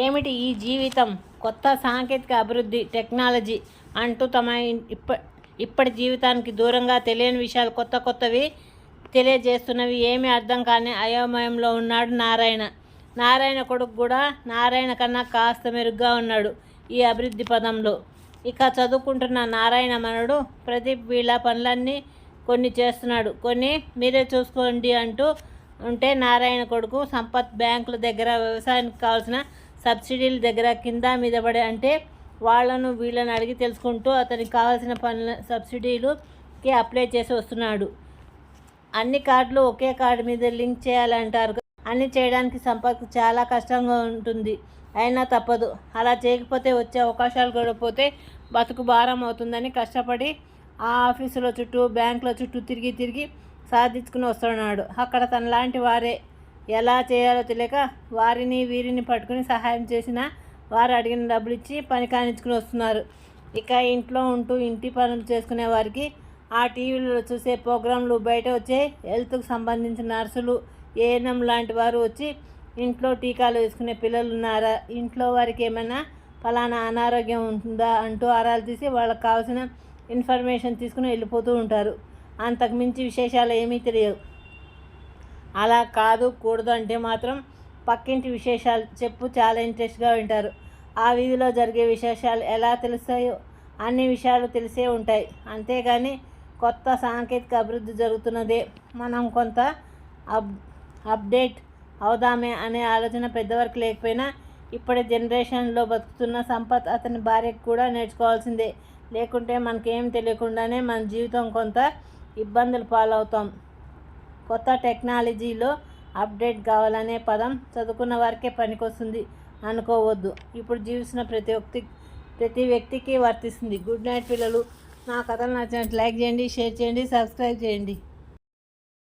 ఏమిటి ఈ జీవితం, కొత్త సాంకేతిక అభివృద్ధి, టెక్నాలజీ అంటూ తమ ఇప్పటి జీవితానికి దూరంగా తెలియని విషయాలు కొత్త కొత్తవి తెలియజేస్తున్నవి. ఏమీ అర్థం కాని అయోమయంలో ఉన్నాడు నారాయణ. నారాయణ కొడుకు కూడా నారాయణ కన్నా కాస్త మెరుగ్గా ఉన్నాడు ఈ అభివృద్ధి పదంలో. ఇక చదువుకుంటున్న నారాయణ మనడు ప్రదీప్ వీళ్ళ పనులన్నీ కొన్ని చేస్తున్నాడు, కొన్ని మీరే చూసుకోండి అంటూ ఉంటే, నారాయణ కొడుకు సంపత్ బ్యాంకుల దగ్గర వ్యవసాయానికి కావాల్సిన సబ్సిడీల దగ్గర కింద మీద పడే అంటే వాళ్ళను వీళ్ళని అడిగి తెలుసుకుంటూ అతనికి కావాల్సిన పనుల సబ్సిడీలుకి అప్లై చేసి వస్తున్నాడు. అన్ని కార్డులు ఒకే కార్డు మీద లింక్ చేయాలంటారు. అన్ని చేయడానికి సంపత్కు చాలా కష్టంగా ఉంటుంది. అయినా తప్పదు. అలా చేయకపోతే వచ్చే అవకాశాలు గడపోతే బతుకు భారం అవుతుందని కష్టపడి ఆ ఆఫీసుల చుట్టూ, బ్యాంకుల చుట్టూ తిరిగి సాధించుకుని వస్తున్నాడు. అక్కడ తనలాంటి వారే ఎలా చేయాలో తెలియక వారిని వీరిని పట్టుకుని సహాయం చేసిన వారు అడిగిన డబ్బులు ఇచ్చి పని కానించుకుని వస్తున్నారు. ఇక ఇంట్లో ఉంటూ ఇంటి పనులు చేసుకునే వారికి ఆ టీవీలో చూసే ప్రోగ్రాంలు, బయట వచ్చే హెల్త్కు సంబంధించిన నర్సులు, ఏఎన్ఎం లాంటి వారు వచ్చి ఇంట్లో టీకాలు వేసుకునే పిల్లలు ఉన్నారా, ఇంట్లో వారికి ఏమైనా ఫలానా అనారోగ్యం ఉంటుందా అంటూ ఆరాలు తీసి వాళ్ళకి కావాల్సిన ఇన్ఫర్మేషన్ తీసుకుని వెళ్ళిపోతూ ఉంటారు. అంతకుమించి విశేషాలు ఏమీ తెలియవు. అలా కాదు కూడదు అంటే మాత్రం పక్కింటి విశేషాలు చెప్పు చాలా ఇంట్రెస్ట్గా వింటారు. ఆ వీధిలో జరిగే విశేషాలు ఎలా తెలుస్తాయో అన్ని విషయాలు తెలిసే ఉంటాయి. అంతేగాని కొత్త సాంకేతిక అభివృద్ధి జరుగుతున్నదే, మనం కొంత అప్డేట్ అవుదామే అనే ఆలోచన పెద్దవారికి లేకపోయినా ఇప్పటి జనరేషన్లో బతుకుతున్న సంపత్ అతని భార్యకు కూడా నేర్చుకోవాల్సిందే. లేకుంటే మనకేం తెలియకుండానే మన జీవితం కొంత ఇబ్బందులు పాలవుతాం. కొత్త టెక్నాలజీలో అప్డేట్ కావాలనే పదం చదువుకున్న వారికే పనికొస్తుంది అనుకోవద్దు. ఇప్పుడు జీవిస్తున్న ప్రతి వ్యక్తికి వర్తిస్తుంది. గుడ్ నైట్ పిల్లలు. నా కథలు నచ్చినట్టు లైక్ చేయండి, షేర్ చేయండి, సబ్స్క్రైబ్ చేయండి.